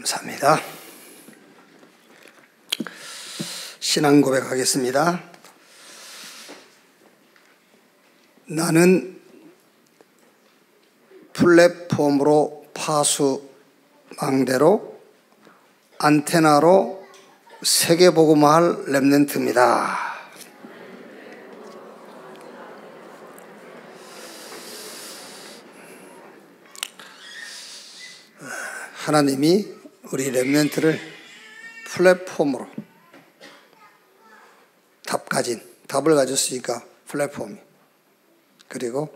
감사합니다. 신앙 고백하겠습니다. 나는 플랫폼으로 파수망대로 안테나로 세계복음화할 렘넌트입니다. 하나님이 우리 렘넌트를 플랫폼으로 답을 가졌으니까 플랫폼, 그리고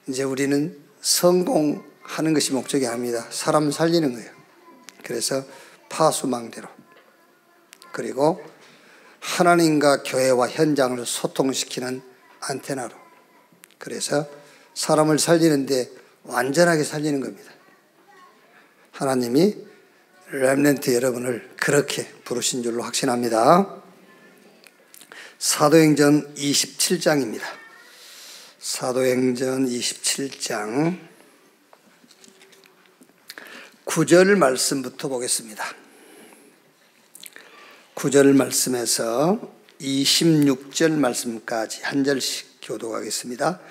이제 우리는 성공하는 것이 목적이 아닙니다. 사람 살리는 거예요. 그래서 파수망대로, 그리고 하나님과 교회와 현장을 소통시키는 안테나로, 그래서 사람을 살리는데 완전하게 살리는 겁니다. 하나님이 렘넌트 여러분을 그렇게 부르신 줄로 확신합니다. 사도행전 27장입니다. 사도행전 27장 9절 말씀부터 보겠습니다. 9절 말씀에서 26절 말씀까지 한 절씩 교독하겠습니다.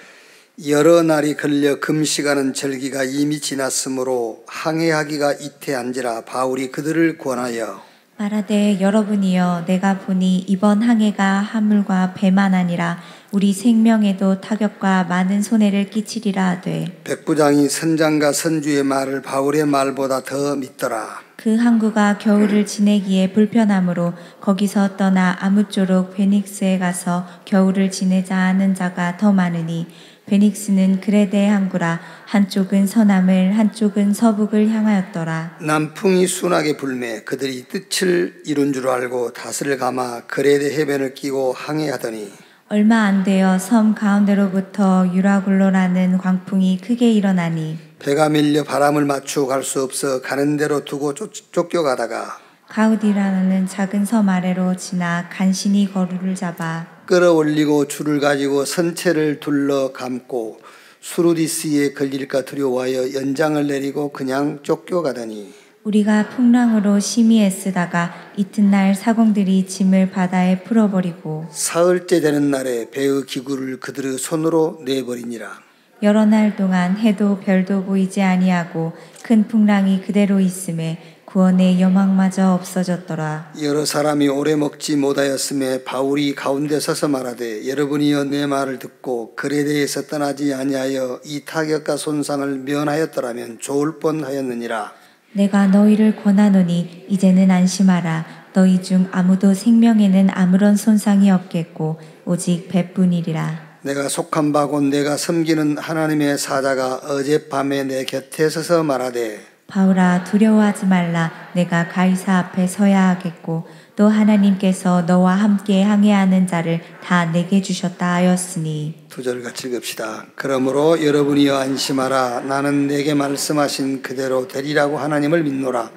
여러 날이 걸려 금식하는 절기가 이미 지났으므로 항해하기가 이태한지라 바울이 그들을 권하여 말하되 여러분이여 내가 보니 이번 항해가 화물과 배만 아니라 우리 생명에도 타격과 많은 손해를 끼치리라 하되 백부장이 선장과 선주의 말을 바울의 말보다 더 믿더라. 그 항구가 겨울을 지내기에 불편하므로 거기서 떠나 아무쪼록 베닉스에 가서 겨울을 지내자 하는 자가 더 많으니 베닉스는 그레데 항구라. 한쪽은 서남을 한쪽은 서북을 향하였더라. 남풍이 순하게 불매 그들이 뜻을 이룬 줄 알고 닷을 감아 그레데 해변을 끼고 항해하더니 얼마 안 되어 섬 가운데로부터 유라굴로라는 광풍이 크게 일어나니 배가 밀려 바람을 맞추어 갈 수 없어 가는 대로 두고 쫓겨가다가 가우디라는 작은 섬 아래로 지나 간신히 거루를 잡아 끌어올리고 줄을 가지고 선체를 둘러 감고 수루디스에 걸릴까 두려워하여 연장을 내리고 그냥 쫓겨가더니 우리가 풍랑으로 심히 애쓰다가 이튿날 사공들이 짐을 바다에 풀어버리고 사흘째 되는 날에 배의 기구를 그들의 손으로 내버리니라. 여러 날 동안 해도 별도 보이지 아니하고 큰 풍랑이 그대로 있음에 구원의 여망마저 없어졌더라. 여러 사람이 오래 먹지 못하였음에 바울이 가운데 서서 말하되 여러분이여 내 말을 듣고 그레데에서 떠나지 아니하여 이 타격과 손상을 면하였더라면 좋을 뻔하였느니라. 내가 너희를 권하노니 이제는 안심하라. 너희 중 아무도 생명에는 아무런 손상이 없겠고 오직 배뿐이리라. 내가 속한 바고 내가 섬기는 하나님의 사자가 어젯밤에 내 곁에 서서 말하되 바울아 두려워하지 말라. 내가 가이사 앞에 서야 하겠고 또 하나님께서 너와 함께 항해하는 자를 다 내게 주셨다 하였으니. 두 절 같이 읽읍시다. 그러므로 여러분이여 안심하라. 나는 내게 말씀하신 그대로 되리라고 하나님을 믿노라.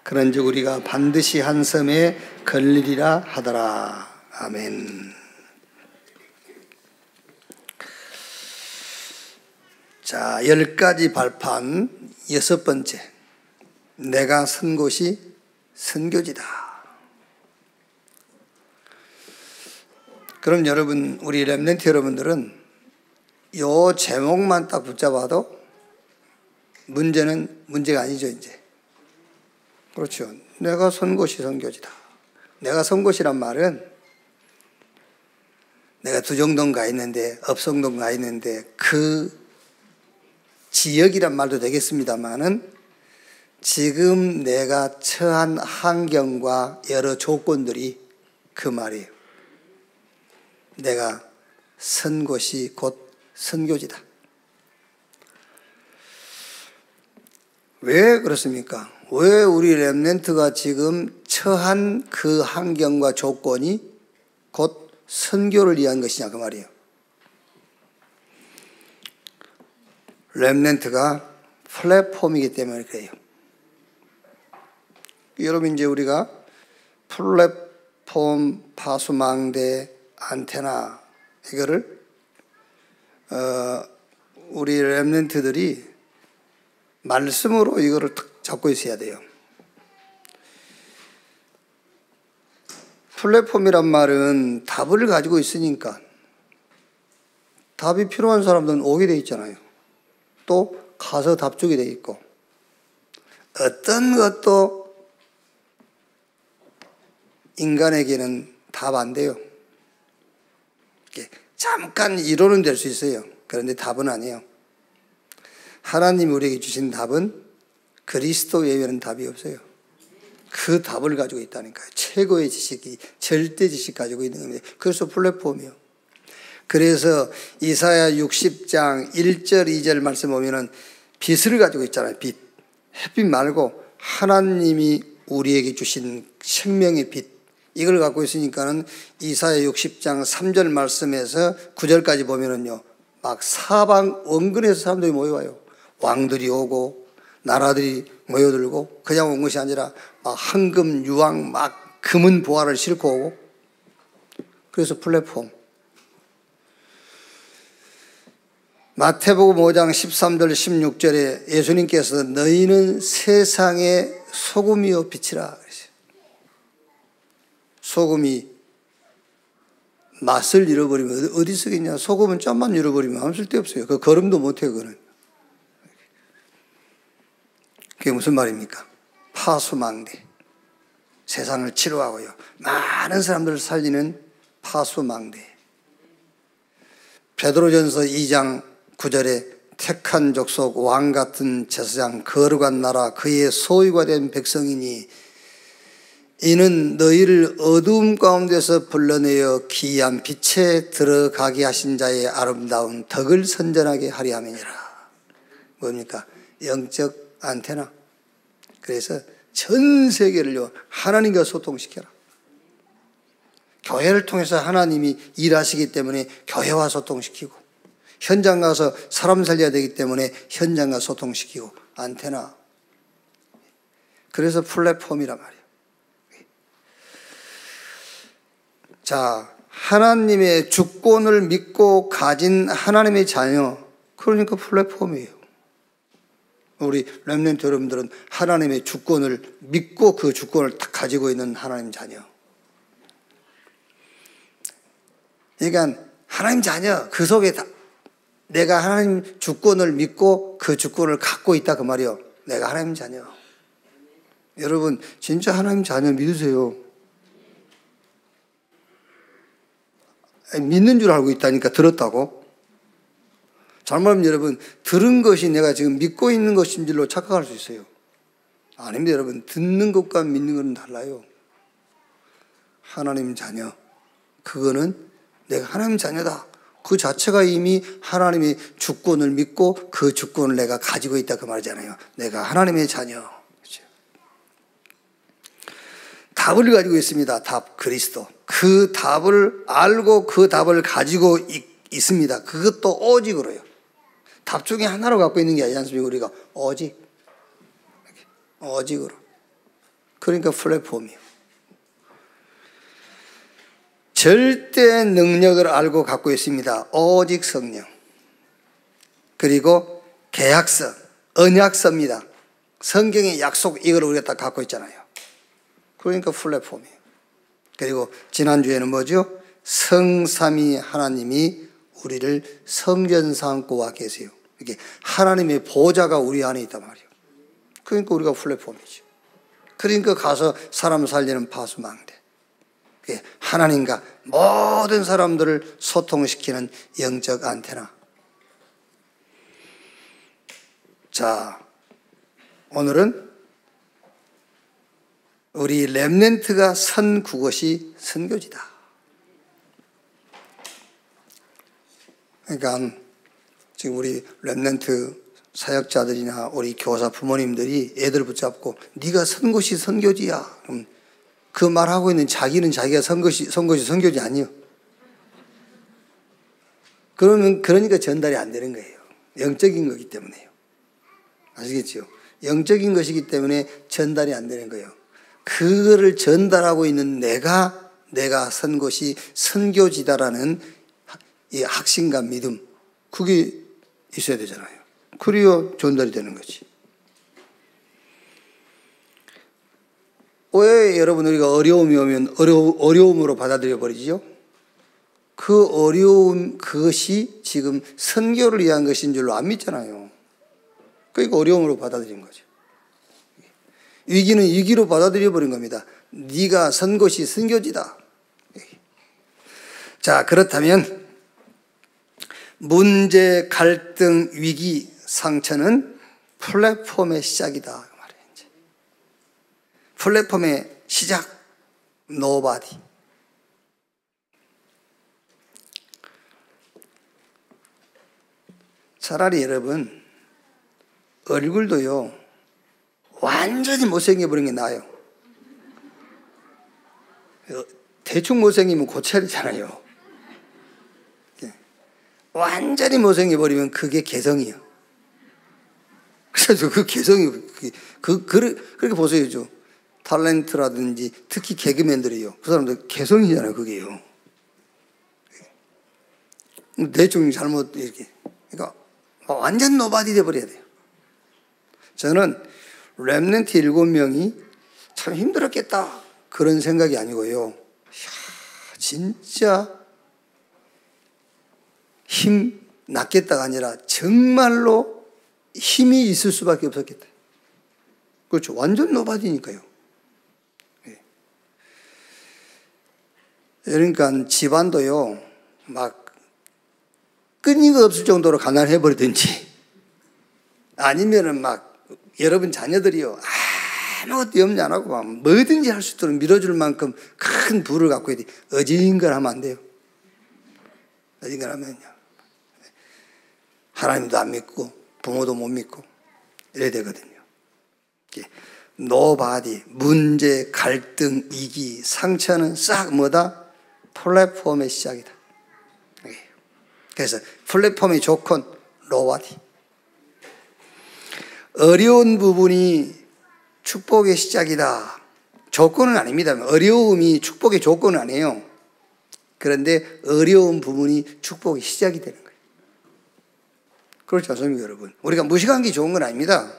그런즉 우리가 반드시 한 섬에 걸리리라 하더라. 아멘. 자, 10가지 발판 여섯 번째. 내가 선 곳이 선교지다. 그럼 여러분, 우리 렘넌트 여러분들은 요 제목만 딱 붙잡아도 문제가 아니죠, 이제. 그렇죠. 내가 선 곳이 선교지다. 내가 선 곳이란 말은 내가 두정동 가 있는데, 업성동 가 있는데 그 지역이란 말도 되겠습니다만은 지금 내가 처한 환경과 여러 조건들이 그 말이에요. 내가 선 곳이 곧 선교지다. 왜 그렇습니까? 왜 우리 렘넌트가 지금 처한 그 환경과 조건이 곧 선교를 위한 것이냐 그 말이에요. 렘넌트가 플랫폼이기 때문에 그래요. 여러분 이제 우리가 플랫폼, 파수망대, 안테나 이거를 우리 렘넌트들이 말씀으로 이거를 탁 잡고 있어야 돼요. 플랫폼이란 말은 답을 가지고 있으니까 답이 필요한 사람들은 오게 돼 있잖아요. 또 가서 답 주게 돼 있고 어떤 것도 인간에게는 답 안 돼요. 잠깐 이론은 될 수 있어요. 그런데 답은 아니에요. 하나님이 우리에게 주신 답은 그리스도 외에는 답이 없어요. 그 답을 가지고 있다니까요. 최고의 지식이 절대 지식 가지고 있는 겁니다. 그래서 플랫폼이요. 그래서 이사야 60장 1절 2절 말씀 보면은 빛을 가지고 있잖아요. 빛. 햇빛 말고 하나님이 우리에게 주신 생명의 빛. 이걸 갖고 있으니까는 이사야 60장 3절 말씀에서 9절까지 보면은요. 막 사방 원근에서 사람들이 모여와요. 왕들이 오고 나라들이 모여들고 그냥 온 것이 아니라 막 황금 유황 막 금은 보화를 싣고 오고 그래서 플랫폼. 마태복음 5장 13절 16절에 예수님께서 너희는 세상의 소금이요 빛이라 그러세요. 소금이 맛을 잃어버리면 어디 쓰겠냐. 소금은 좀만 잃어버리면 아무 쓸데없어요. 그 걸음도 못해요. 그거는. 그게 무슨 말입니까? 파수망대. 세상을 치료하고요. 많은 사람들을 살리는 파수망대. 베드로전서 2장 9절에 택한 족속 왕 같은 제사장 거룩한 나라 그의 소유가 된 백성이니 이는 너희를 어두움 가운데서 불러내어 기이한 빛에 들어가게 하신 자의 아름다운 덕을 선전하게 하려 함이니라. 뭡니까? 영적 안테나. 그래서 전 세계를요 하나님과 소통시켜라. 교회를 통해서 하나님이 일하시기 때문에 교회와 소통시키고 현장 가서 사람 살려야 되기 때문에 현장과 소통시키고 안테나. 그래서 플랫폼이란 말이에요. 자, 하나님의 주권을 믿고 가진 하나님의 자녀. 그러니까 플랫폼이에요. 우리 렘넌트 여러분들은 하나님의 주권을 믿고 그 주권을 딱 가지고 있는 하나님 자녀. 그러니까 하나님 자녀 그 속에 다 내가 하나님 주권을 믿고 그 주권을 갖고 있다 그 말이요. 내가 하나님 자녀. 여러분 진짜 하나님 자녀 믿으세요. 믿는 줄 알고 있다니까. 들었다고. 잘못하면 여러분 들은 것이 내가 지금 믿고 있는 것인 줄로 착각할 수 있어요. 아닙니다. 여러분 듣는 것과 믿는 것은 달라요. 하나님 자녀 그거는 내가 하나님 자녀다. 그 자체가 이미 하나님의 주권을 믿고 그 주권을 내가 가지고 있다 그 말이잖아요. 내가 하나님의 자녀. 그렇죠? 답을 가지고 있습니다. 답 그리스도. 그 답을 알고 그 답을 가지고 있습니다. 그것도 오직으로요. 답 중에 하나로 갖고 있는 게 아니지 않습니까? 우리가 오직. 오직으로. 그러니까 플랫폼이에요. 절대 능력을 알고 갖고 있습니다. 오직 성령. 그리고 계약서, 언약서입니다. 성경의 약속 이걸 우리가 다 갖고 있잖아요. 그러니까 플랫폼이에요. 그리고 지난주에는 뭐죠? 성삼위 하나님이 우리를 성전 삼고 와 계세요. 이게 하나님의 보좌가 우리 안에 있단 말이에요. 그러니까 우리가 플랫폼이죠. 그러니까 가서 사람 살리는 파수망대. 하나님과 모든 사람들을 소통시키는 영적 안테나. 자, 오늘은 우리 렘넌트가 선 그것이 선교지다. 그러니까 지금 우리 렘넌트 사역자들이나 우리 교사 부모님들이 애들 붙잡고 네가 선 곳이 선교지야. 그럼 그 말하고 있는 자기는 자기가 선 것이 선교지 아니요. 그러니까 전달이 안 되는 거예요. 영적인 거기 때문에요. 아시겠죠? 영적인 것이기 때문에 전달이 안 되는 거예요. 그거를 전달하고 있는 내가 선 곳이 선교지다라는 이 확신과 믿음, 그게 있어야 되잖아요. 그래야 전달이 되는 거지. 왜 여러분 우리가 어려움이 오면 어려움으로 받아들여 버리죠? 그 어려움 그것이 지금 선교를 위한 것인 줄로 안 믿잖아요. 그러니까 어려움으로 받아들인 거죠. 위기는 위기로 받아들여 버린 겁니다. 네가 선 곳이 선교지다. 자, 그렇다면 문제, 갈등, 위기, 상처는 플랫폼의 시작이다. 말이에요. 이제. 플랫폼의 시작, nobody. 차라리 여러분 얼굴도요 완전히 못생겨버린 게 나아요. 대충 못생기면 고쳐야 되잖아요. 완전히 못생겨버리면 그게 개성이에요. 그래서 그 개성이 그렇게 보세요. 탤런트라든지 특히 개그맨들이요. 그 사람들 개성이잖아요. 그게요. 대충 잘못 이렇게. 그러니까 완전 노바디 돼버려야 돼요. 저는 렘넌트 7명이 참 힘들었겠다 그런 생각이 아니고요. 이야, 진짜 힘 났겠다가 아니라 정말로 힘이 있을 수밖에 없었겠다. 그렇죠. 완전 노바디니까요. 그러니까 집안도요 막 끈이가 없을 정도로 가난해버리든지 아니면은 막 여러분 자녀들이요 아무것도 염려 안 하고 막 뭐든지 할 수 있도록 밀어줄 만큼 큰 부를 갖고 있지 어진간하면 안 돼요. 어진간하면요 하나님도 안 믿고 부모도 못 믿고 이래야 되거든요. 노바디, 문제, 갈등, 위기, 상처는 싹 뭐다? 플랫폼의 시작이다. 그래서 플랫폼의 조건, 노바디. 어려운 부분이 축복의 시작이다. 조건은 아닙니다. 어려움이 축복의 조건은 아니에요. 그런데 어려운 부분이 축복의 시작이 되는 거예요. 그렇지 않습니까, 여러분? 우리가 무식한 게 좋은 건 아닙니다.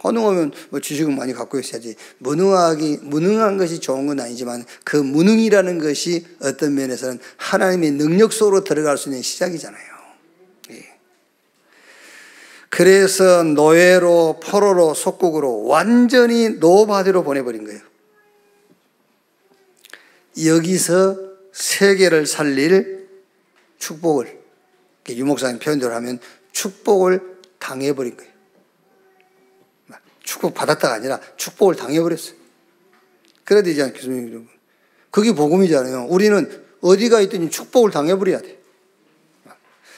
가능하면 지식은 많이 갖고 있어야지. 무능한 것이 좋은 건 아니지만 그 무능이라는 것이 어떤 면에서는 하나님의 능력 속으로 들어갈 수 있는 시작이잖아요. 그래서 노예로, 포로로, 속국으로 완전히 노바디로 보내버린 거예요. 여기서 세계를 살릴 축복을, 유목사님 표현대로 하면 축복을 당해버린 거예요. 축복 받았다가 아니라 축복을 당해버렸어요. 그래야 되지 않겠습니까, 여러분? 그게 복음이잖아요. 우리는 어디가 있든지 축복을 당해버려야 돼.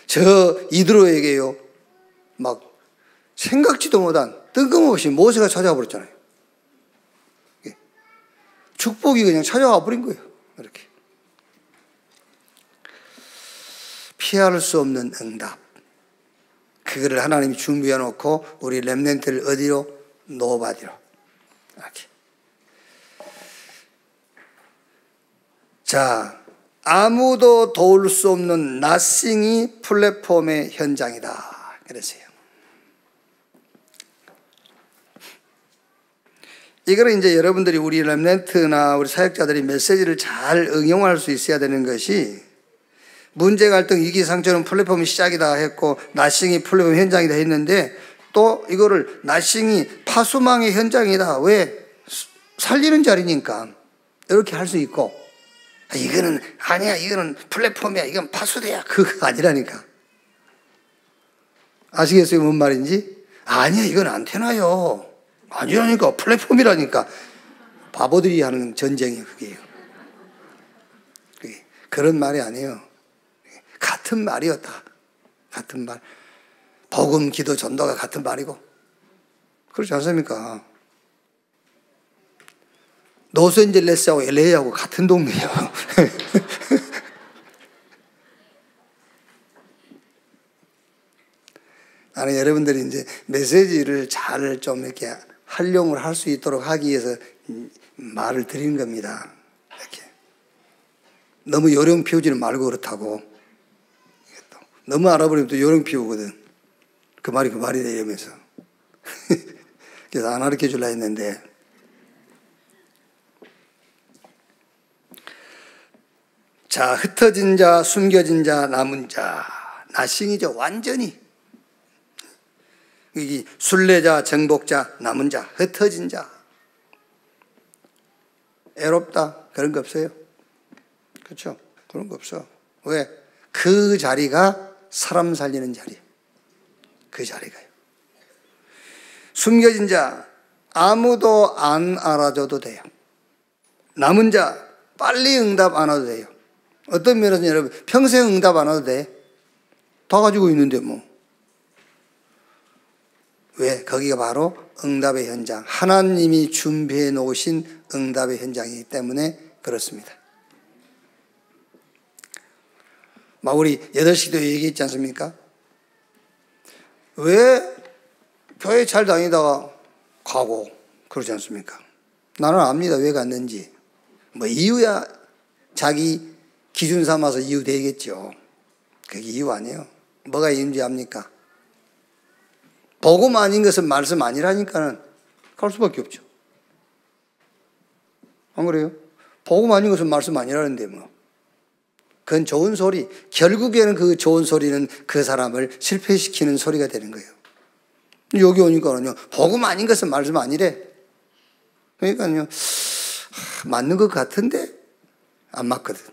저 이드로에게요, 막 생각지도 못한 뜬금없이 모세가 찾아와 버렸잖아요. 축복이 그냥 찾아와 버린 거예요. 이렇게. 피할 수 없는 응답. 그거를 하나님이 준비해 놓고 우리 렘넌트를 어디로? 노바디로. 이렇게. 자, 아무도 도울 수 없는 nothing이 플랫폼의 현장이다. 그랬어요. 이거는 이제 여러분들이 우리 렘넌트나 우리 사역자들이 메시지를 잘 응용할 수 있어야 되는 것이 문제, 갈등, 위기, 상처는 플랫폼이 시작이다 했고 nothing이 플랫폼 현장이다 했는데 또 이거를 nothing이 파수망의 현장이다. 왜? 살리는 자리니까 이렇게 할 수 있고 이거는 아니야, 이거는 플랫폼이야, 이건 파수대야. 그거 아니라니까. 아시겠어요? 뭔 말인지? 아니야, 이건 안테나요. 아니라니까. 플랫폼이라니까. 바보들이 하는 전쟁이에요, 그게요. 그런 말이 아니에요. 같은 말이었다. 같은 말. 복음, 기도, 전도가 같은 말이고. 그렇지 않습니까? 로스앤젤레스하고 LA하고 같은 동네예요. 나는 여러분들이 이제 메시지를 잘 좀 이렇게 활용을 할 수 있도록 하기 위해서 말을 드리는 겁니다. 이렇게. 너무 요령 피우지는 말고 그렇다고. 너무 알아버리면 또 요령 피우거든. 그 말이 돼 이러면서. 그래서 안 가르쳐 주려 했는데 자, 흩어진 자, 숨겨진 자, 남은 자. 나싱이죠. 완전히. 이 순례자, 정복자, 남은 자, 흩어진 자. 애롭다. 그런 거 없어요. 그렇죠? 그런 거 없어. 왜? 그 자리가 사람 살리는 자리예요. 그 자리가요. 숨겨진 자, 아무도 안 알아줘도 돼요. 남은 자, 빨리 응답 안 와도 돼요. 어떤 면에서는 여러분, 평생 응답 안 와도 돼. 다 가지고 있는데 뭐. 왜? 거기가 바로 응답의 현장. 하나님이 준비해 놓으신 응답의 현장이기 때문에 그렇습니다. 막 우리 8시도 얘기했지 않습니까? 왜 교회 잘 다니다가 가고 그러지 않습니까? 나는 압니다. 왜 갔는지. 뭐 이유야 자기 기준 삼아서 이유 되겠죠. 그게 이유 아니에요. 뭐가 이유인지 압니까? 복음 아닌 것은 말씀 아니라니까는 갈 수밖에 없죠. 안 그래요? 복음 아닌 것은 말씀 아니라는데 뭐. 그건 좋은 소리. 결국에는 그 좋은 소리는 그 사람을 실패시키는 소리가 되는 거예요. 여기 오니까는요, 복음 아닌 것은 말씀 아니래. 그러니까요, 맞는 것 같은데 안 맞거든.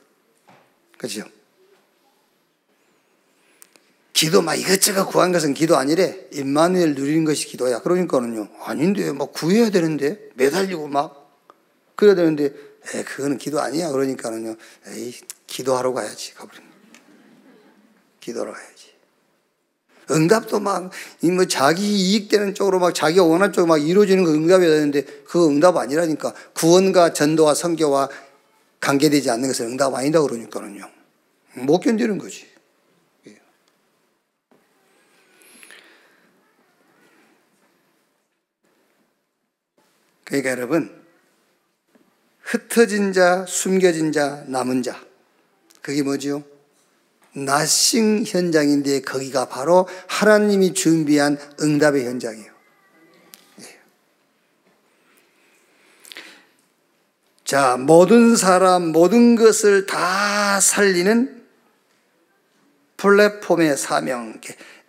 그렇죠? 기도 막 이것저것 구한 것은 기도 아니래. 임마누엘 누리는 것이 기도야. 그러니까는요, 아닌데 막 구해야 되는데 매달리고 막 그래야 되는데 그거는 기도 아니야. 그러니까는요, 에이, 기도하러 가야지. 가버린 거야. 기도하러 가야지. 응답도 막, 뭐 자기 이익되는 쪽으로 막 자기가 원하는 쪽으로 막 이루어지는 거 응답이어야 되는데 그거 응답 아니라니까. 구원과 전도와 선교와 관계되지 않는 것은 응답 아니다 그러니까는요. 못 견디는 거지. 그러니까 여러분, 흩어진 자, 숨겨진 자, 남은 자. 그게 뭐지요? 나싱 현장인데 거기가 바로 하나님이 준비한 응답의 현장이에요. 자, 모든 사람, 모든 것을 다 살리는 플랫폼의 사명.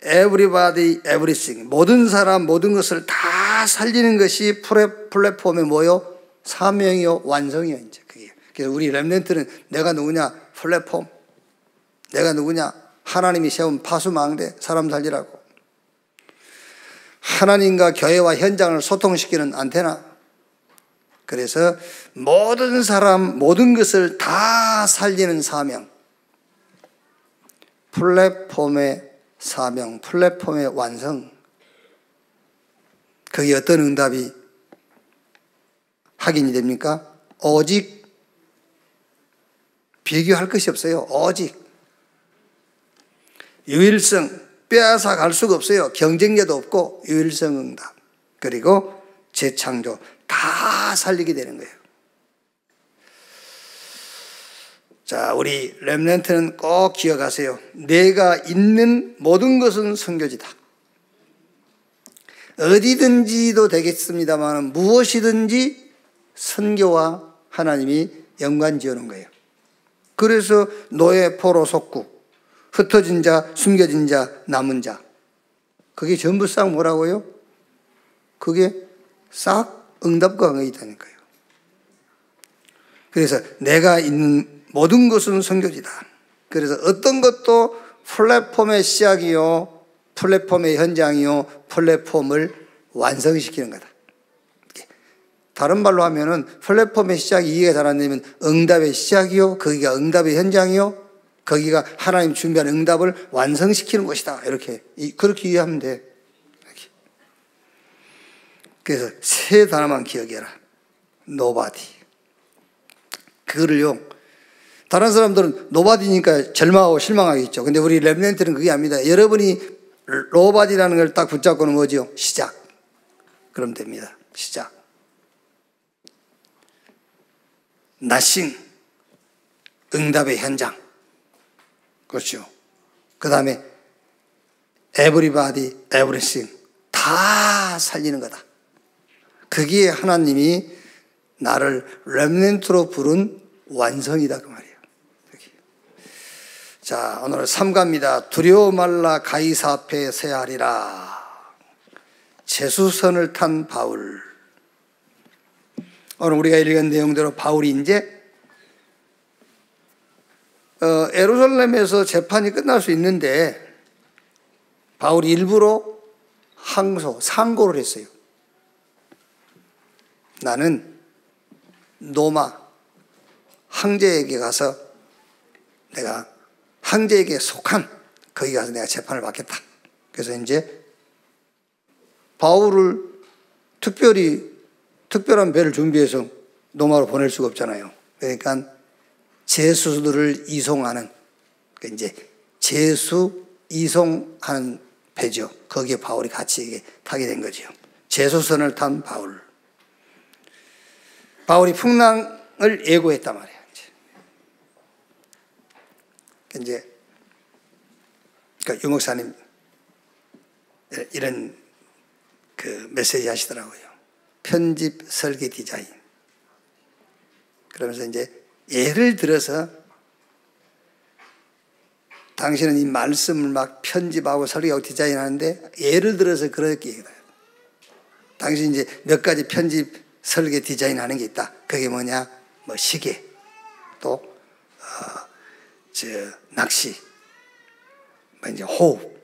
Everybody, everything. 모든 사람, 모든 것을 다 살리는 것이 플랫폼의 뭐요? 사명이요, 완성이요, 이제 그게. 그래서 우리 렘넌트는 내가 누구냐? 플랫폼. 내가 누구냐? 하나님이 세운 파수망대, 사람 살리라고. 하나님과 교회와 현장을 소통시키는 안테나. 그래서 모든 사람, 모든 것을 다 살리는 사명. 플랫폼의 사명, 플랫폼의 완성. 그게 어떤 응답이 확인이 됩니까? 오직 비교할 것이 없어요. 오직 유일성, 빼앗아 갈 수가 없어요. 경쟁자도 없고 유일성 응답. 그리고 재창조 다 살리게 되는 거예요. 자, 우리 렘넌트는 꼭 기억하세요. 내가 있는 모든 것은 선교지다. 어디든지도 되겠습니다만 무엇이든지 선교와 하나님이 연관 지어놓은 거예요. 그래서 노예, 포로, 속국, 흩어진 자, 숨겨진 자, 남은 자. 그게 전부 싹 뭐라고요? 그게 싹 응답과 응이 있다니까요. 그래서 내가 있는 모든 것은 선교지다. 그래서 어떤 것도 플랫폼의 시작이요, 플랫폼의 현장이요, 플랫폼을 완성시키는 거다. 다른 말로 하면은 플랫폼의 시작이 이해가 잘 안 되면 응답의 시작이요, 거기가 응답의 현장이요, 거기가 하나님 준비한 응답을 완성시키는 것이다. 이렇게, 그렇게 이해하면 돼. 이렇게. 그래서 세 단어만 기억해라. Nobody. 그거를요, 다른 사람들은 nobody니까 절망하고 실망하겠죠. 근데 우리 렘넌트는 그게 아닙니다. 여러분이 nobody라는 걸 딱 붙잡고는 뭐죠? 시작. 그럼 됩니다. 시작. Nothing. 응답의 현장. 그렇죠. 그 다음에 everybody, everything. 다 살리는 거다. 그게 하나님이 나를 렘넌트로 부른 완성이다. 그 말이에요. 자, 오늘 3가입니다. 두려워 말라 가이사 앞에 서야 하리라. 제수선을 탄 바울. 오늘 우리가 읽은 내용대로 바울이 이제 예루살렘에서 재판이 끝날 수 있는데 바울이 일부러 상고를 했어요. 나는 로마 황제에게 가서 내가 황제에게 속한 거기 가서 내가 재판을 받겠다. 그래서 이제 바울을 특별한 배를 준비해서 로마로 보낼 수가 없잖아요. 그러니까 제수들을 이송하는, 이제 제수 이송하는 배죠. 거기에 바울이 같이 타게 된 거죠. 제수선을 탄 바울. 바울이 풍랑을 예고했단 말이에요. 이제 그러니까 유목사님 이런 그 메시지 하시더라고요. 편집 설계 디자인. 그러면서 이제 예를 들어서 당신은 이 말씀을 막 편집하고 설계하고 디자인하는데 예를 들어서 그렇게 얘기해요. 당신 이제 몇 가지 편집 설계 디자인하는 게 있다. 그게 뭐냐? 뭐 시계, 또 낚시, 뭐 이제 호흡,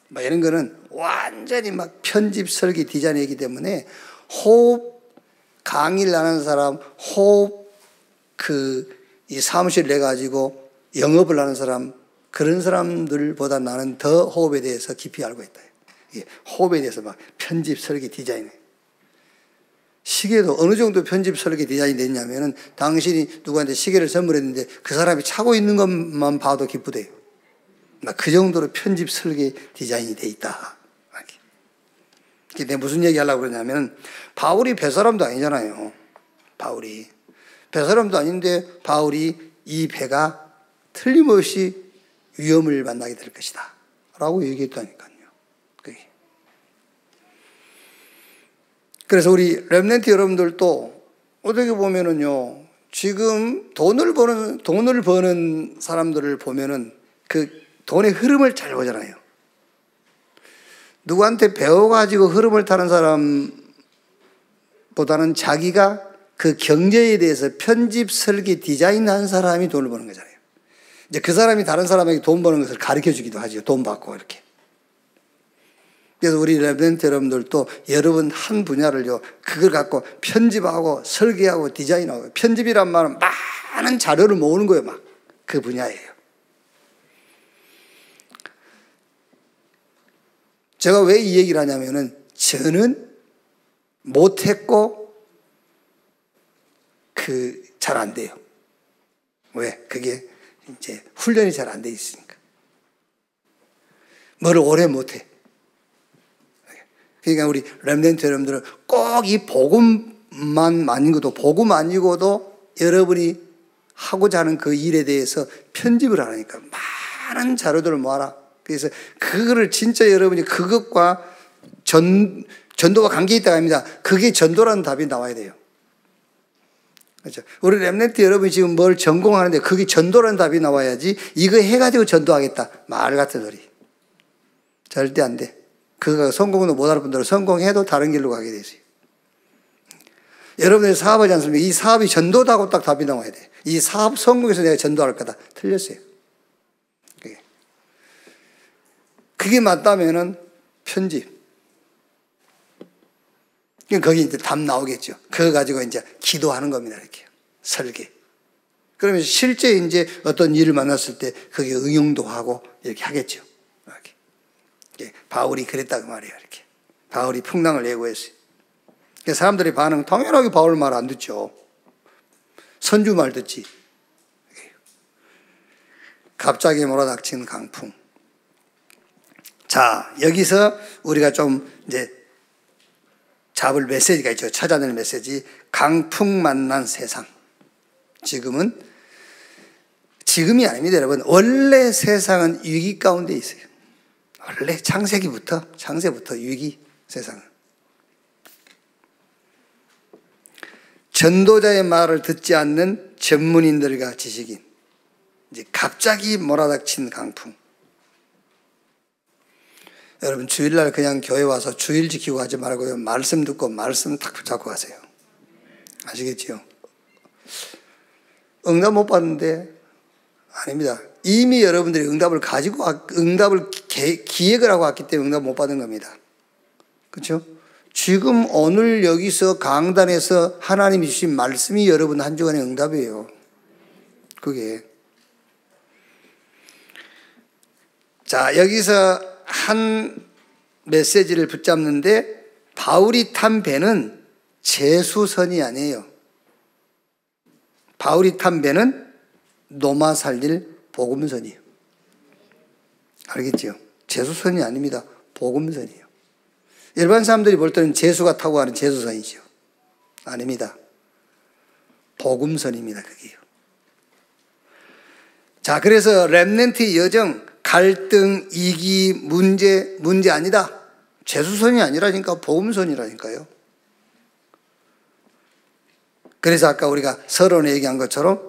뭐 이런 거는 완전히 막 편집 설계 디자인이기 때문에 호흡 강의를 하는 사람, 호흡 이 사무실 내 가지고 영업을 하는 사람, 그런 사람들보다 나는 더 호흡에 대해서 깊이 알고 있다. 호흡에 대해서 막 편집 설계 디자인해. 시계도 어느 정도 편집 설계 디자인이 됐냐면은 당신이 누구한테 시계를 선물했는데 그 사람이 차고 있는 것만 봐도 기쁘대요. 그 정도로 편집 설계 디자인이 돼 있다. 내가 무슨 얘기 하려고 그러냐면 바울이 배사람도 아니잖아요. 바울이 배사람도 아닌데 바울이 이 배가 틀림없이 위험을 만나게 될 것이다 라고 얘기했다니까요. 그래서 우리 렘넌트 여러분들도 어떻게 보면은요, 지금 돈을 버는 사람들을 보면은 그 돈의 흐름을 잘 보잖아요. 누구한테 배워가지고 흐름을 타는 사람보다는 자기가 그 경제에 대해서 편집, 설계, 디자인한 사람이 돈을 버는 거잖아요. 이제 그 사람이 다른 사람에게 돈 버는 것을 가르쳐 주기도 하죠. 돈 받고 이렇게. 그래서 우리 렘넌트 여러분들도 여러분 한 분야를요, 그걸 갖고 편집하고 설계하고 디자인하고, 편집이란 말은 많은 자료를 모으는 거예요. 막 그 분야예요. 제가 왜 이 얘기를 하냐면은 저는 못했고 잘 안 돼요. 왜? 그게 이제 훈련이 잘 안 돼 있으니까. 뭐를 오래 못해. 그러니까 우리 렘넌트 여러분들은 꼭 이 복음만 아니고도, 복음 아니고도 여러분이 하고자 하는 그 일에 대해서 편집을 하니까 많은 자료들을 모아라. 그래서 그거를 진짜 여러분이 그것과 전도가 관계 있다고 합니다. 그게 전도라는 답이 나와야 돼요. 그렇죠? 우리 렘넌트 여러분이 지금 뭘 전공하는데 그게 전도라는 답이 나와야지 이거 해가지고 전도하겠다. 말 같은 소리. 절대 안 돼. 그거 성공도 못하는 분들은 성공해도 다른 길로 가게 되지. 여러분의 사업하지 않습니까? 이 사업이 전도다고 딱 답이 나와야 돼. 이 사업 성공해서 내가 전도할 거다. 틀렸어요. 그게 맞다면은 편집. 거기 이제 답 나오겠죠. 그거 가지고 이제 기도하는 겁니다. 이렇게. 설계. 그러면 실제 이제 어떤 일을 만났을 때 거기에 응용도 하고 이렇게 하겠죠. 이렇게. 바울이 그랬다고 말이에요. 이렇게. 바울이 풍랑을 예고했어요. 사람들의 반응, 당연하게 바울 말 안 듣죠. 선주 말 듣지. 갑자기 몰아닥친 강풍. 자, 여기서 우리가 좀 이제 잡을 메시지가 있죠. 찾아낼 메시지. 강풍 만난 세상. 지금이 아닙니다, 여러분. 원래 세상은 위기 가운데 있어요. 원래 창세부터 위기 세상은. 전도자의 말을 듣지 않는 전문인들과 지식인. 이제 갑자기 몰아닥친 강풍. 여러분 주일날 그냥 교회 와서 주일 지키고 가지 말고요. 말씀 듣고 말씀 탁 붙잡고 가세요. 아시겠지요? 응답 못 받는데 아닙니다. 이미 여러분들이 응답을 기획을 하고 왔기 때문에 응답 못 받은 겁니다. 그렇죠? 지금 오늘 여기서 강단에서 하나님이 주신 말씀이 여러분 한 주간의 응답이에요. 그게. 자, 여기서 한 메시지를 붙잡는데 바울이 탄 배는 제수선이 아니에요. 바울이 탄 배는 노마 살릴 복음선이에요. 알겠죠? 제수선이 아닙니다. 복음선이에요. 일반 사람들이 볼 때는 제수가 타고 가는 제수선이죠. 아닙니다. 복음선입니다. 그게요. 자, 그래서 렘넌트 여정, 갈등, 이기, 문제 아니다. 제수선이 아니라니까 복음선이라니까요. 그래서 아까 우리가 서론에 얘기한 것처럼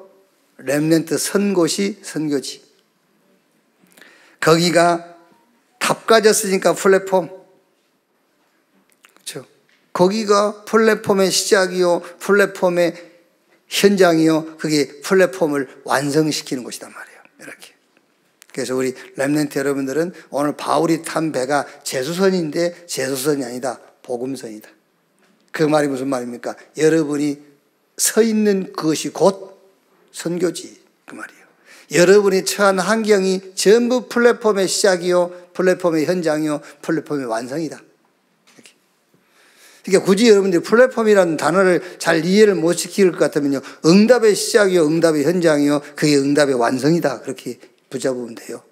렘넌트 선곳이 선교지. 거기가 탑가졌으니까 플랫폼. 그렇죠? 거기가 플랫폼의 시작이요, 플랫폼의 현장이요, 그게 플랫폼을 완성시키는 곳이단 말이에요. 이렇게. 그래서 우리 렘넌트 여러분들은 오늘 바울이 탄 배가 제수선인데 제수선이 아니다. 복음선이다. 그 말이 무슨 말입니까? 여러분이 서 있는 그것이 곧 선교지. 그 말이에요. 여러분이 처한 환경이 전부 플랫폼의 시작이요, 플랫폼의 현장이요, 플랫폼의 완성이다. 이렇게. 그러니까 굳이 여러분들이 플랫폼이라는 단어를 잘 이해를 못 시킬 것 같으면요, 응답의 시작이요, 응답의 현장이요, 그게 응답의 완성이다. 그렇게 붙잡으면 돼요.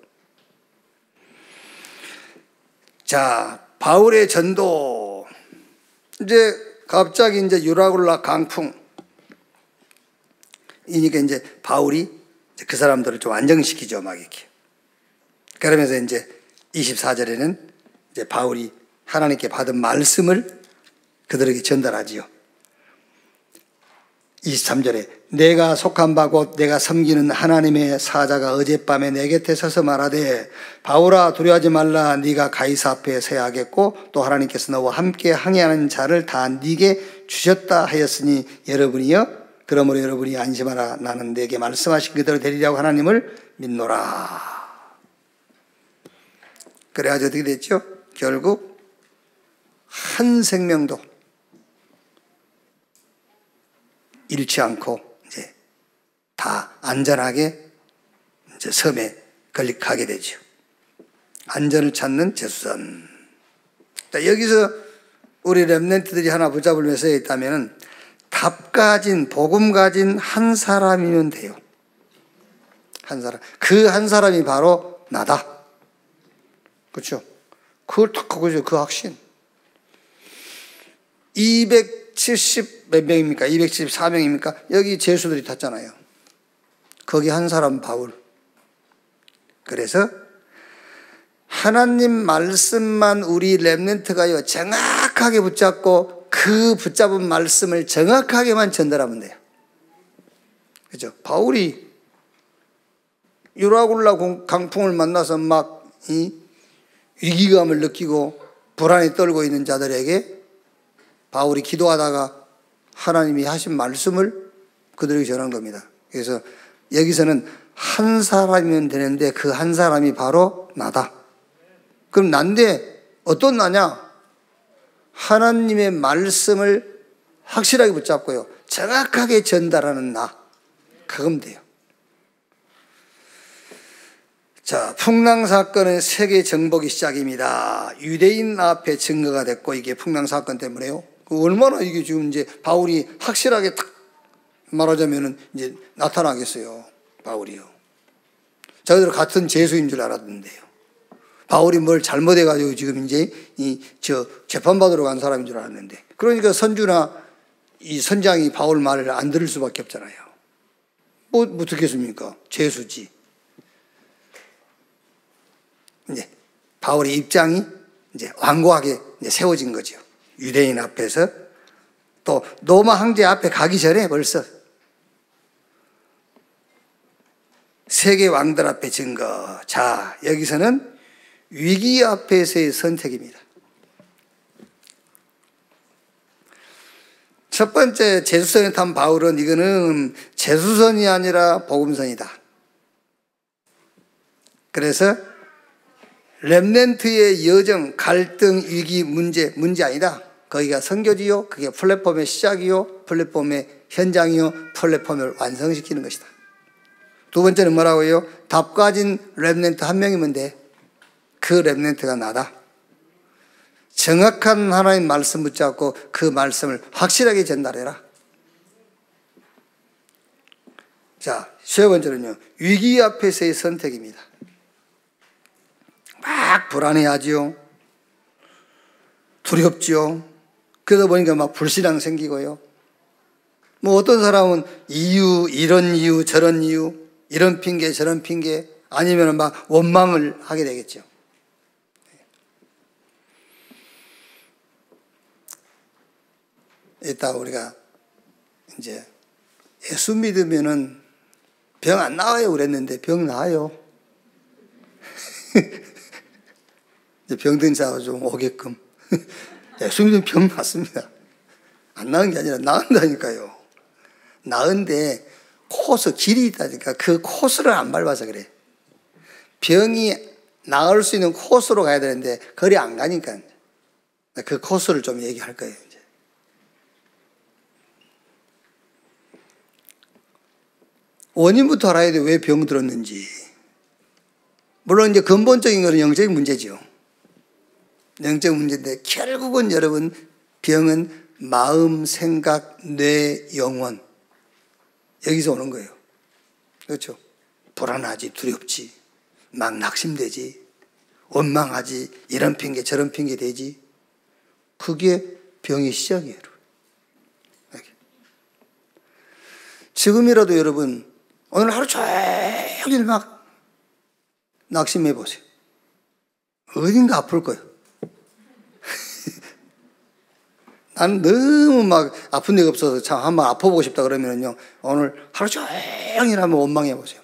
자, 바울의 전도. 이제 갑자기 이제 유라굴라 강풍. 이니까 이제 바울이 그 사람들을 좀 안정시키죠, 막 이렇게. 그러면서 이제 24절에는 이제 바울이 하나님께 받은 말씀을 그들에게 전달하지요. 23절에 내가 속한 바 곧 내가 섬기는 하나님의 사자가 어젯밤에 내 곁에 서서 말하되 바울아 두려워하지 말라. 네가 가이사 앞에 서야 하겠고 또 하나님께서 너와 함께 항해하는 자를 다 네게 주셨다 하였으니 여러분이여 그러므로 여러분이 안심하라. 나는 내게 말씀하신 그대로 되리라고 하나님을 믿노라. 그래가지고 어떻게 됐죠? 결국 한 생명도 잃지 않고 이제 다 안전하게 이제 섬에 건립하게 되죠. 안전을 찾는 제수선. 여기서 우리 렘넌트들이 하나 붙잡을 메시지가 있다면 답 가진, 복음 가진 한 사람이면 돼요. 한 사람. 그 한 사람이 바로 나다. 그렇죠? 그걸 딱 하고죠. 그 확신. 270 몇 명입니까? 274명입니까? 여기 제수들이 탔잖아요. 거기 한 사람 바울. 그래서 하나님 말씀만 우리 렘넌트가요 정확하게 붙잡고 그 붙잡은 말씀을 정확하게만 전달하면 돼요. 그죠? 바울이 유라굴라 강풍을 만나서 막 위기감을 느끼고 불안에 떨고 있는 자들에게 바울이 기도하다가 하나님이 하신 말씀을 그들에게 전한 겁니다. 그래서 여기서는 한 사람이면 되는데 그 한 사람이 바로 나다. 그럼 난데 어떤 나냐? 하나님의 말씀을 확실하게 붙잡고요. 정확하게 전달하는 나. 그건 돼요. 자, 풍랑 사건은 세계 정복이 시작입니다. 유대인 앞에 증거가 됐고 이게 풍랑 사건 때문에요. 얼마나 이게 지금 이제 바울이 확실하게 딱 말하자면은 이제 나타나겠어요. 바울이요. 저희들 같은 제수인 줄 알았는데요. 바울이 뭘 잘못해가지고 지금 이제 재판받으러 간 사람인 줄 알았는데. 그러니까 선주나 이 선장이 바울 말을 안 들을 수밖에 없잖아요. 뭐 어떻겠습니까? 제수지. 이제 바울의 입장이 이제 완고하게 이제 세워진 거죠. 유대인 앞에서 또 로마 황제 앞에 가기 전에 벌써 세계 왕들 앞에 증거. 자, 여기서는 위기 앞에서의 선택입니다. 첫 번째 제수선에 탄 바울은 이거는 제수선이 아니라 복음선이다. 그래서 렘넌트의 여정, 갈등, 위기, 문제 아니다. 거기가 선교지요, 그게 플랫폼의 시작이요, 플랫폼의 현장이요, 플랫폼을 완성시키는 것이다. 두 번째는 뭐라고요? 답 가진 렘넌트 한 명이면 돼. 그 렘넌트가 나다. 정확한 하나님 말씀 붙잡고 그 말씀을 확실하게 전달해라. 자, 세 번째는요, 위기 앞에서의 선택입니다. 막 불안해하지요. 두렵지요. 그러다 보니까 막 불신앙 생기고요. 뭐 어떤 사람은 이런 이유, 저런 이유, 이런 핑계, 저런 핑계, 아니면 막 원망을 하게 되겠죠. 이따 우리가 이제 예수 믿으면은 병 안 나와요 그랬는데 병 나아요. 이제 병든 자가 좀 오게끔. 예수 믿으면 병 낫습니다. 안 나은 게 아니라 나은다니까요. 나은데 코스, 길이 있다니까 그 코스를 안 밟아서 그래. 병이 나을 수 있는 코스로 가야 되는데 거리 안 가니까 그 코스를 좀 얘기할 거예요. 이제. 원인부터 알아야 돼. 왜 병 들었는지. 물론 이제 근본적인 것은 영적인 문제죠. 영적 문제인데 결국은 여러분 병은 마음, 생각, 뇌, 영혼 여기서 오는 거예요. 그렇죠? 불안하지, 두렵지, 막 낙심되지, 원망하지, 이런 핑계 저런 핑계 되지. 그게 병의 시작이에요. 지금이라도 여러분 오늘 하루 종일 막 낙심해 보세요. 어딘가 아플 거예요. 나는 너무 막 아픈 데가 없어서 참 한번 아파보고 싶다 그러면요. 오늘 하루 종일 한번 원망해 보세요.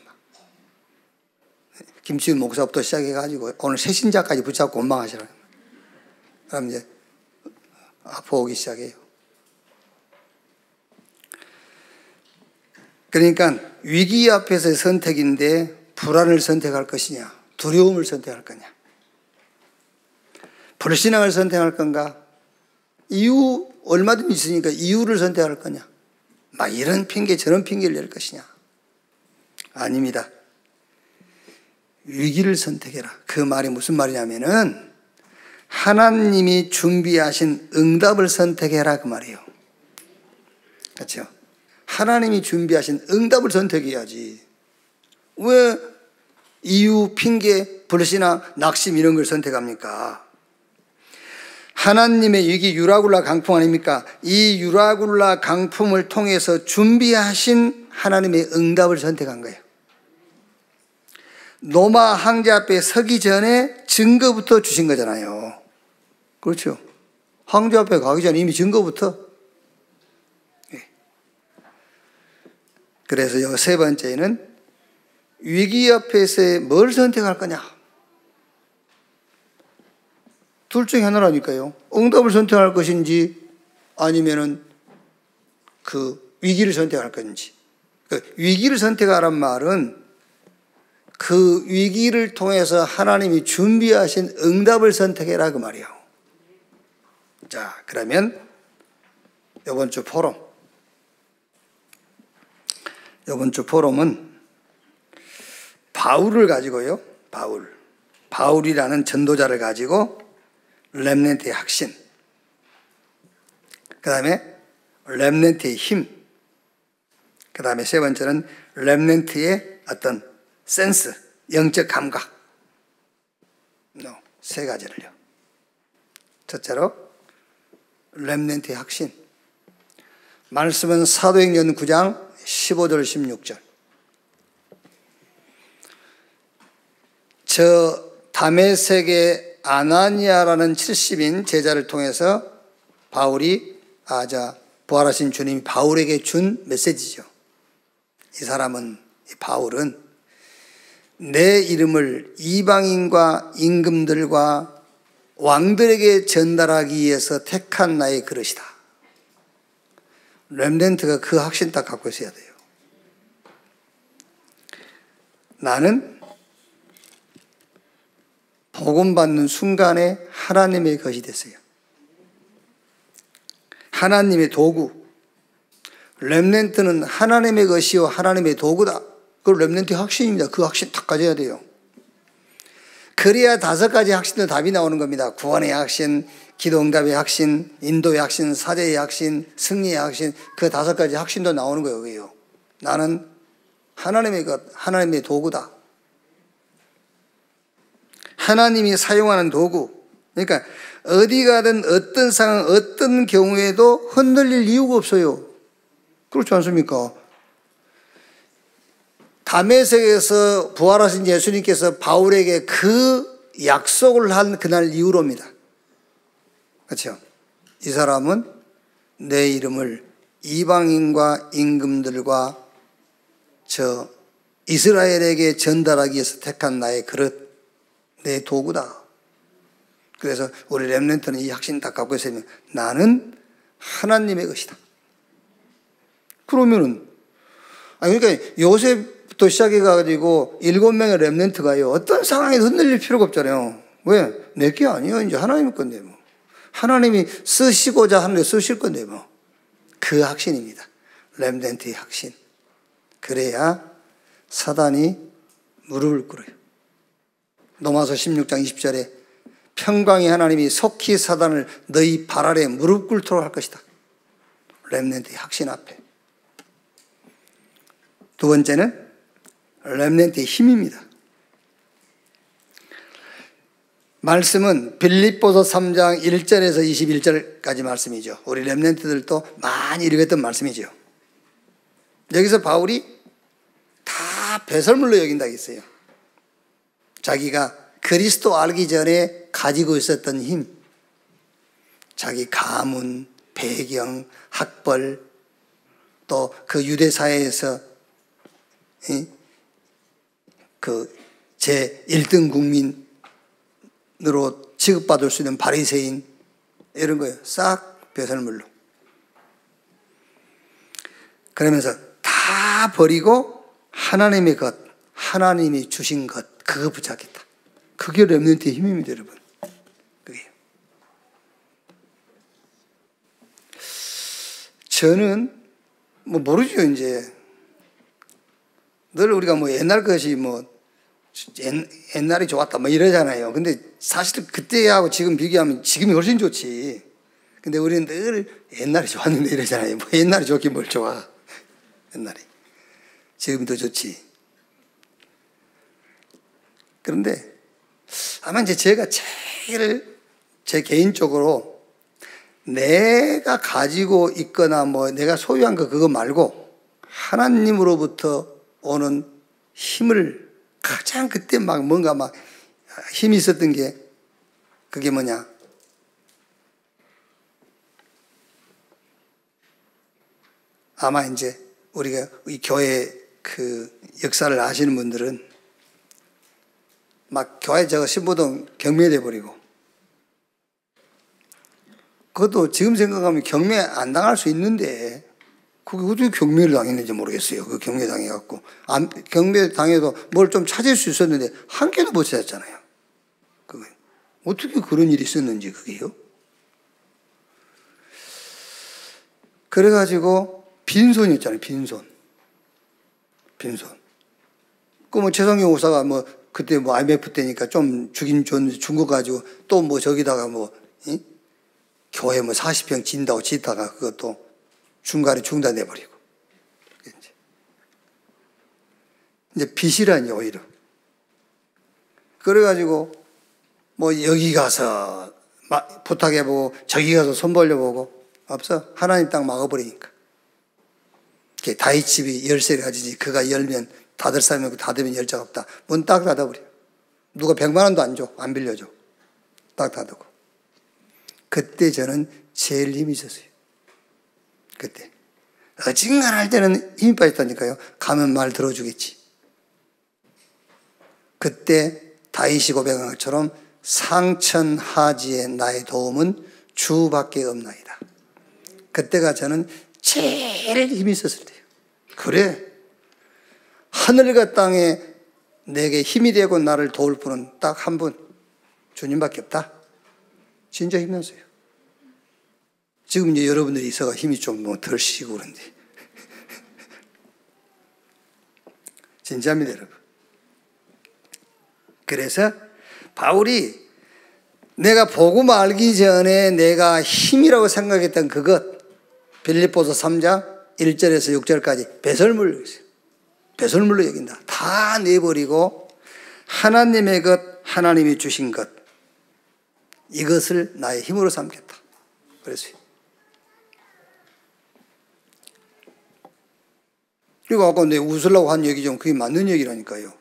김치훈 목사부터 시작해가지고 오늘 새신자까지 붙잡고 원망하시라. 그럼 이제 아파오기 시작해요. 그러니까 위기 앞에서의 선택인데 불안을 선택할 것이냐, 두려움을 선택할 거냐, 불신앙을 선택할 건가, 이유 얼마든지 있으니까 이유를 선택할 거냐, 막 이런 핑계 저런 핑계를 낼 것이냐. 아닙니다. 위기를 선택해라. 그 말이 무슨 말이냐면은 하나님이 준비하신 응답을 선택해라 그 말이에요. 그렇죠? 하나님이 준비하신 응답을 선택해야지. 왜 이유, 핑계, 불신앙, 낙심 이런 걸 선택합니까? 하나님의 위기 유라굴라 강풍 아닙니까? 이 유라굴라 강풍을 통해서 준비하신 하나님의 응답을 선택한 거예요. 노마 황제 앞에 서기 전에 증거부터 주신 거잖아요. 그렇죠? 황제 앞에 가기 전에 이미 증거부터. 그래서 이 세 번째는 위기 앞에서 뭘 선택할 거냐? 둘 중에 하나라니까요. 응답을 선택할 것인지 아니면은 그 위기를 선택할 것인지. 그 위기를 선택하란 말은 그 위기를 통해서 하나님이 준비하신 응답을 선택해라 그 말이에요. 자, 그러면 이번 주 포럼. 이번 주 포럼은 바울을 가지고요. 바울이라는 전도자를 가지고 렘넌트의 확신, 그 다음에 렘넌트의 힘, 그 다음에 세 번째는 렘넌트의 어떤 센스, 영적 감각, 세 가지를요. 첫째로 렘넌트의 확신. 말씀은 사도행전 9장 15절 16절. 저 다메섹의 아나니아라는 70인 제자를 통해서 바울이 부활하신 주님이 바울에게 준 메시지죠. 이 바울은 내 이름을 이방인과 임금들과 왕들에게 전달하기 위해서 택한 나의 그릇이다. 렘넌트가 그 확신 딱 갖고 있어야 돼요. 나는 복음 받는 순간에 하나님의 것이 됐어요. 하나님의 도구. 렘넌트는 하나님의 것이요 하나님의 도구다. 그 렘넌트의 확신입니다. 그 확신 딱 가져야 돼요. 그래야 5가지 확신의 답이 나오는 겁니다. 구원의 확신, 기도응답의 확신, 인도의 확신, 사제의 확신, 승리의 확신, 그 5가지 확신도 나오는 거예요. 나는 하나님의 것, 하나님의 도구다. 하나님이 사용하는 도구. 그러니까 어디 가든 어떤 상황, 어떤 경우에도 흔들릴 이유가 없어요. 그렇지 않습니까? 다메섹에서 부활하신 예수님께서 바울에게 그 약속을 한 그날 이후로입니다. 그렇죠? 이 사람은 내 이름을 이방인과 임금들과 저 이스라엘에게 전달하기 위해서 택한 나의 그릇, 내 도구다. 그래서 우리 렘넌트는 이 확신 다 갖고 있으면 나는 하나님의 것이다. 그러면은 그러니까 요셉부터 시작해가지고 7명의 렘넌트가요 어떤 상황에 흔들릴 필요가 없잖아요. 왜? 내게 아니에요. 이제 하나님의 건데 뭐. 하나님이 쓰시고자 하는데 쓰실 건데 뭐. 그 확신입니다. 렘넌트의 확신. 그래야 사단이 무릎을 꿇어요. 로마서 16장 20절에 평강의 하나님이 속히 사단을 너희 발 아래 무릎 꿇도록 할 것이다. 렘넌트의 확신 앞에. 두 번째는 렘넌트의 힘입니다. 말씀은 빌립보서 3장 1절에서 21절까지 말씀이죠. 우리 렘넌트들도 많이 읽었던 말씀이죠. 여기서 바울이 다 배설물로 여긴다고 했어요. 자기가 그리스도 알기 전에 가지고 있었던 힘, 자기 가문, 배경, 학벌, 또 그 유대 사회에서 그 제 1등 국민으로 취급받을 수 있는 바리새인 이런 거예요. 싹 배설물로. 그러면서 다 버리고 하나님의 것, 하나님이 주신 것, 그거 붙잡겠다. 그게 렘넌트의 힘입니다, 여러분. 그게. 저는 모르죠, 이제. 늘 우리가 옛날 것이 옛날이 좋았다 이러잖아요. 근데 사실 그때하고 지금 비교하면 지금이 훨씬 좋지. 근데 우리는 늘 옛날이 좋았는데 이러잖아요. 옛날이 좋긴 뭘 좋아. 옛날에. 지금이 더 좋지. 그런데 아마 이제 제가 제일 제 개인적으로 내가 가지고 있거나 내가 소유한 거 그거 말고 하나님으로부터 오는 힘을 가장 그때 뭔가 힘이 있었던 게 그게 뭐냐? 아마 이제 우리가 이 교회 그 역사를 아시는 분들은 교회 신부동 경매돼 버리고 그것도 지금 생각하면 경매 안 당할 수 있는데 그게 어떻게 경매를 당했는지 모르겠어요. 그 경매 당해갖고 경매 당해도 뭘 좀 찾을 수 있었는데 한 개도 못 찾았잖아요. 그거 어떻게 그런 일이 있었는지 그게요. 그래가지고 빈손이었잖아요. 빈손. 그 최성경 목사가 그때 IMF 때니까 좀 주긴 줬는데 준 거 가지고 또 저기다가 교회 40평 진다고 짓다가 그것도 중간에 중단해버리고. 이제 빚이라니, 오히려. 그래가지고, 여기 가서 부탁해보고, 저기 가서 손 벌려보고, 없어. 하나님 땅 막아버리니까. 다윗집이 열쇠를 가지지, 그가 열면 닫을 사람이 없고 닫으면 열자가 없다. 문 딱 닫아버려. 누가 100만 원도 안 줘. 안 빌려줘. 딱 닫고. 그때 저는 제일 힘이 있었어요. 그때. 어징간할 때는 힘이 빠졌다니까요. 가면 말 들어주겠지. 그때 다윗이 고백한 것처럼 상천하지의 나의 도움은 주밖에 없나이다. 그때가 저는 제일 힘이 있었을 때예요. 그래, 하늘과 땅에 내게 힘이 되고 나를 도울 분은 딱 한 분, 주님밖에 없다. 진짜 힘났어요. 지금 이제 여러분들이 있어가 힘이 좀 뭐 덜 쉬고 그런데 진짜입니다, 여러분. 그래서 바울이 내가 복음 알기 전에 내가 힘이라고 생각했던 그것, 빌립보서 3장 1절에서 6절까지 배설물로 있어요. 배설물로 여긴다. 다 내버리고 하나님의 것, 하나님이 주신 것, 이것을 나의 힘으로 삼겠다. 그랬어요. 그리고 아까 내 웃으려고 한 얘기 좀 그게 맞는 얘기라니까요.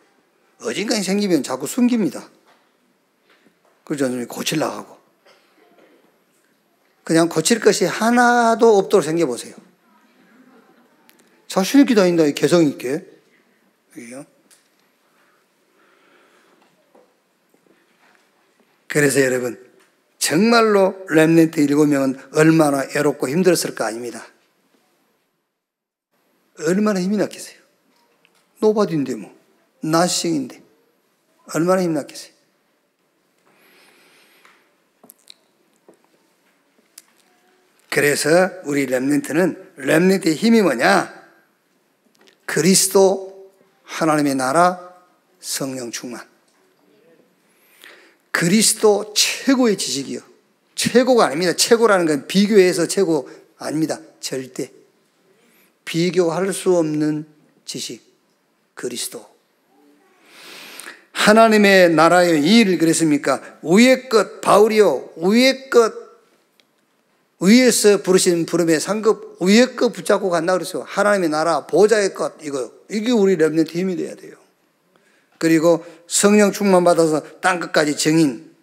어딘가에 생기면 자꾸 숨깁니다. 그래서 저는 고치려고 하고. 그냥 고칠 것이 하나도 없도록 생겨보세요. 자신있게 다닌다, 개성있게. 그래서 여러분, 정말로 렘넌트 7명은 얼마나 애롭고 힘들었을 거 아닙니다. 얼마나 힘이 났겠어요. 노바디인데 뭐, 나싱인데 얼마나 힘이 났겠어요. 그래서 우리 렘넌트의 힘이 뭐냐? 그리스도, 하나님의 나라, 성령 충만. 그리스도 최고의 지식이요. 최고가 아닙니다. 최고라는 건 비교해서 최고 아닙니다. 절대. 비교할 수 없는 지식. 그리스도. 하나님의 나라의 일, 그랬습니까? 위의 것, 바울이요. 위의 것, 위에서 부르신 부름의 상급, 위의 것 붙잡고 간다 그랬어요. 하나님의 나라, 보좌의 것, 이거요. 이게 우리 렘넌트 힘이 돼야 돼요. 그리고 성령 충만 받아서 땅끝까지 증인,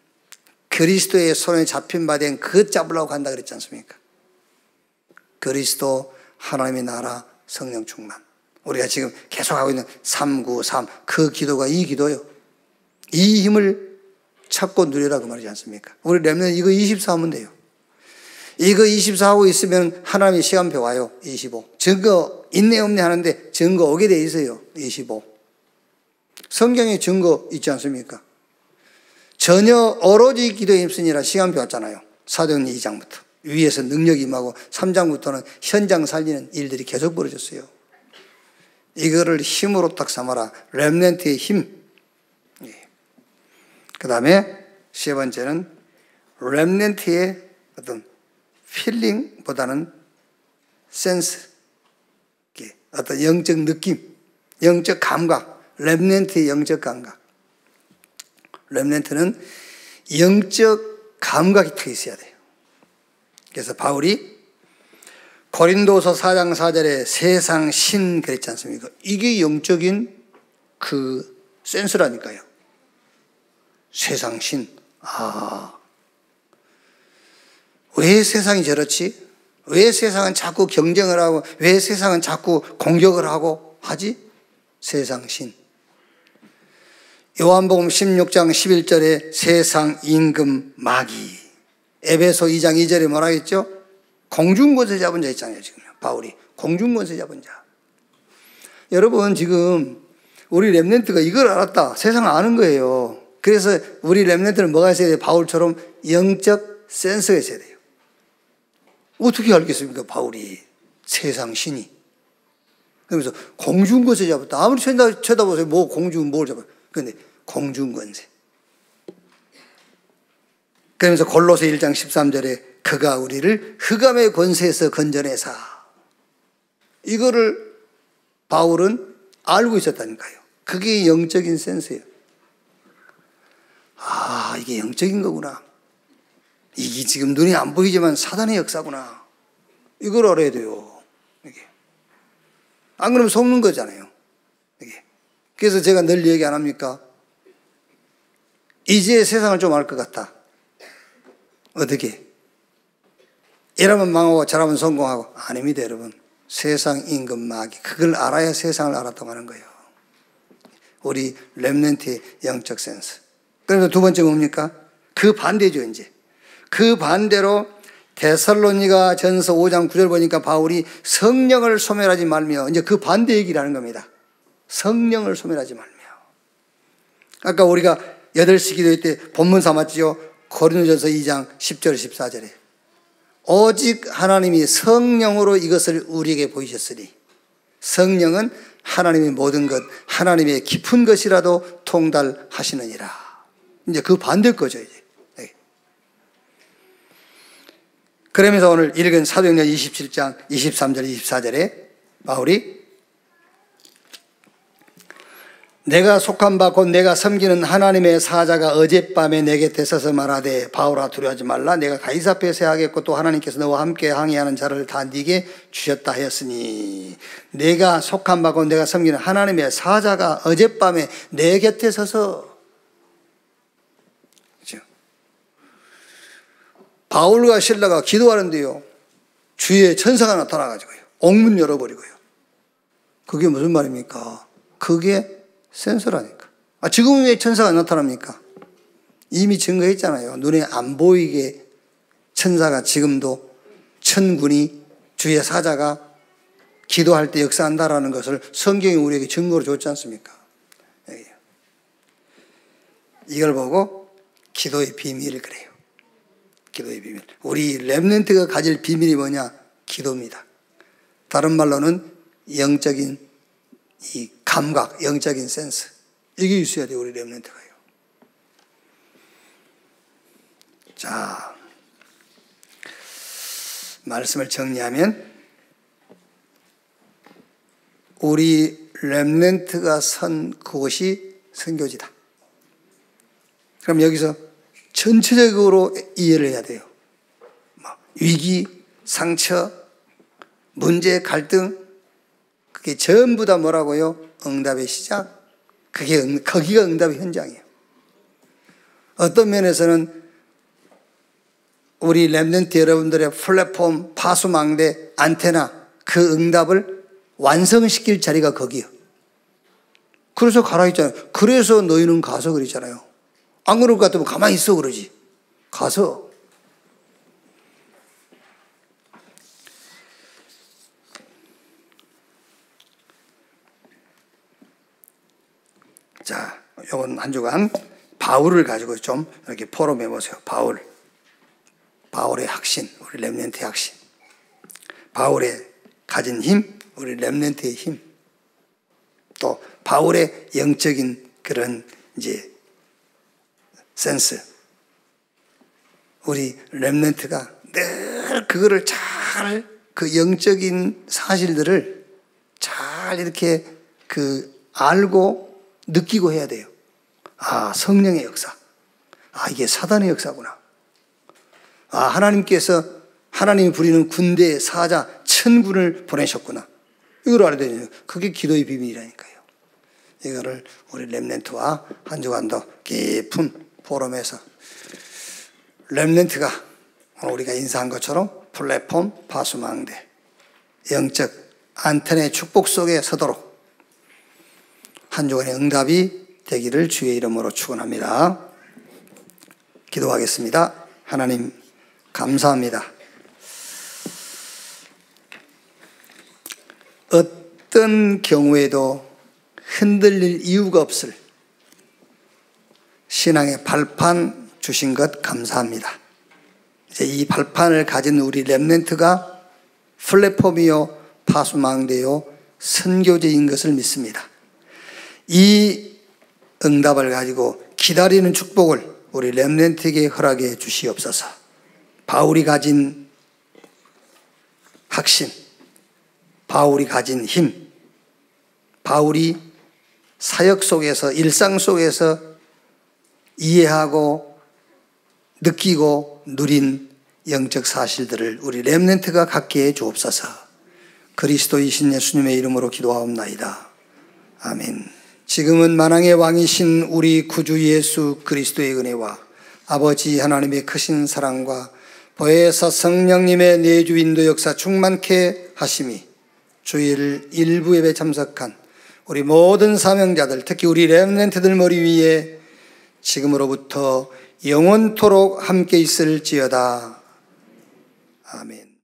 그리스도의 손에 잡힌 바 된 그것 잡으려고 간다 그랬지 않습니까? 그리스도, 하나님의 나라, 성령 충만. 우리가 지금 계속 하고 있는 393, 그 기도가 이 기도요. 이 힘을 찾고 누려라 그 말이지 않습니까? 우리 렘넌트 이거 24 하면 돼요. 이거 24 하고 있으면 하나님의 시간표 와요. 25. 증거 있네 없네 하는데 증거 오게 돼 있어요. 25. 성경에 증거 있지 않습니까? 전혀 오로지 기도에 힘쓰니라 시간표 왔잖아요. 사도행전 2장부터. 위에서 능력이 임하고 3장부터는 현장 살리는 일들이 계속 벌어졌어요. 이거를 힘으로 딱 삼아라. 렘넌트의 힘. 그 다음에 세 번째는 렘넌트의 어떤 필링보다는 센스, 어떤 영적 느낌, 영적 감각, 렘넌트의 영적 감각. 렘넌트는 영적 감각이 터 있어야 돼요. 그래서 바울이 고린도서 4장 4절에 세상 신 그랬지 않습니까? 이게 영적인 그 센스라니까요. 세상 신. 왜 세상이 저렇지? 왜 세상은 자꾸 경쟁을 하고, 왜 세상은 자꾸 공격을 하고 하지? 세상 신. 요한복음 16장 11절에 세상 임금 마귀. 에베소 2장 2절에 뭐라 했죠? 공중권세 잡은 자 있잖아요, 지금. 바울이. 공중권세 잡은 자. 여러분, 지금 우리 렘넌트가 이걸 알았다. 세상을 아는 거예요. 그래서 우리 렘넌트는 뭐가 있어야 돼요? 바울처럼 영적 센스가 있어야 돼요. 어떻게 알겠습니까? 바울이. 세상 신이. 그러면서 공중권세 잡았다. 아무리 쳐다보세요. 뭐 뭘 잡아요. 그런데 공중권세. 그러면서 골로새 1장 13절에 그가 우리를 흑암의 권세에서 건져내사. 이거를 바울은 알고 있었다니까요. 그게 영적인 센스예요. 이게 영적인 거구나. 이게 지금 눈에 안 보이지만 사단의 역사구나. 이걸 알아야 돼요. 이게. 안 그러면 속는 거잖아요. 이게. 그래서 제가 늘 얘기 안 합니까? 이제 세상을 좀 알 것 같다. 어떻게? 이러면 망하고 저러면 성공하고. 아닙니다, 여러분. 세상 임금 마귀. 그걸 알아야 세상을 알았다고 하는 거예요. 우리 렘넌트의 영적 센스. 그래서 두 번째 뭡니까? 그 반대죠, 이제. 그 반대로 데살로니가 전서 5장 9절 보니까 바울이 성령을 소멸하지 말며, 이제 그 반대 얘기를 하는 겁니다. 성령을 소멸하지 말며. 아까 우리가 8시 기도회 때 본문 삼았지요. 고린도전서 2장 10절 14절에 오직 하나님이 성령으로 이것을 우리에게 보이셨으니 성령은 하나님의 모든 것, 하나님의 깊은 것이라도 통달하시느니라. 이제 그 반대일 거죠, 이제. 그러면서 오늘 읽은 사도행전 27장 23절 24절에 바울이 내가 속한 바 곧 내가 섬기는 하나님의 사자가 어젯밤에 내 곁에 서서 말하되 바울아 두려워하지 말라. 내가 가이사 앞에서 하겠고 또 하나님께서 너와 함께 항해하는 자를 다 네게 주셨다 하였으니 내가 속한 바 곧 내가 섬기는 하나님의 사자가 어젯밤에 내 곁에 서서. 그렇죠? 바울과 실라가 기도하는데요, 주위에 천사가 나타나가지고요 옥문 열어버리고요. 그게 무슨 말입니까? 그게 센서라니까. 지금 왜 천사가 나타납니까? 이미 증거했잖아요. 눈에 안 보이게 천사가 지금도 천군이 주의 사자가 기도할 때 역사한다라는 것을 성경이 우리에게 증거로 줬지 않습니까? 이걸 보고 기도의 비밀을 그래요. 기도의 비밀. 우리 렘넌트가 가질 비밀이 뭐냐? 기도입니다. 다른 말로는 영적인 이 감각, 영적인 센스, 이게 있어야 돼요, 우리 렘넌트가요. 자, 말씀을 정리하면 우리 렘넌트가 선 그곳이 선교지다. 그럼 여기서 전체적으로 이해를 해야 돼요. 위기, 상처, 문제, 갈등, 그게 전부 다 뭐라고요? 응답의 시작. 거기가 응답의 현장이에요. 어떤 면에서는 우리 렘넌트 여러분들의 플랫폼, 파수망대, 안테나, 그 응답을 완성시킬 자리가 거기요. 그래서 가라 했잖아요. 그래서 너희는 가서 그러잖아요. 안 그럴 것 같으면 가만히 있어 그러지. 가서. 자, 이번 한 주간 바울을 가지고 좀 이렇게 포럼해 보세요. 바울의 확신, 우리 렘넌트의 확신. 바울의 가진 힘, 우리 렘넌트의 힘. 또 바울의 영적인 그런 이제 센스. 우리 렘넌트가 늘 그거를 잘, 그 영적인 사실들을 잘 이렇게 알고 느끼고 해야 돼요. 아, 성령의 역사. 아, 이게 사단의 역사구나. 아, 하나님께서 하나님이 부리는 군대 사자 천군을 보내셨구나. 이걸 알아야 되죠. 그게 기도의 비밀이라니까요. 이거를 우리 렘넌트와 한 주간도 깊은 포럼에서 렘넌트가 우리가 인사한 것처럼 플랫폼, 파수망대, 영적 안테나의 축복 속에 서도록 한 주간의 응답이 되기를 주의 이름으로 축원합니다. 기도하겠습니다. 하나님 감사합니다. 어떤 경우에도 흔들릴 이유가 없을 신앙의 발판 주신 것 감사합니다. 이제 이 발판을 가진 우리 렘넌트가 플랫폼이요, 파수망대요, 선교제인 것을 믿습니다. 이 응답을 가지고 기다리는 축복을 우리 렘넌트에게 허락해 주시옵소서. 바울이 가진 확신, 바울이 가진 힘, 바울이 사역 속에서, 일상 속에서 이해하고 느끼고 누린 영적 사실들을 우리 렘넌트가 갖게 해 주옵소서. 그리스도이신 예수님의 이름으로 기도하옵나이다. 아멘. 지금은 만왕의 왕이신 우리 구주 예수 그리스도의 은혜와 아버지 하나님의 크신 사랑과 보혜사 성령님의 내주 인도 역사 충만케 하심이 주일 일부 예배 참석한 우리 모든 사명자들, 특히 우리 렘넌트들 머리 위에 지금으로부터 영원토록 함께 있을지어다. 아멘.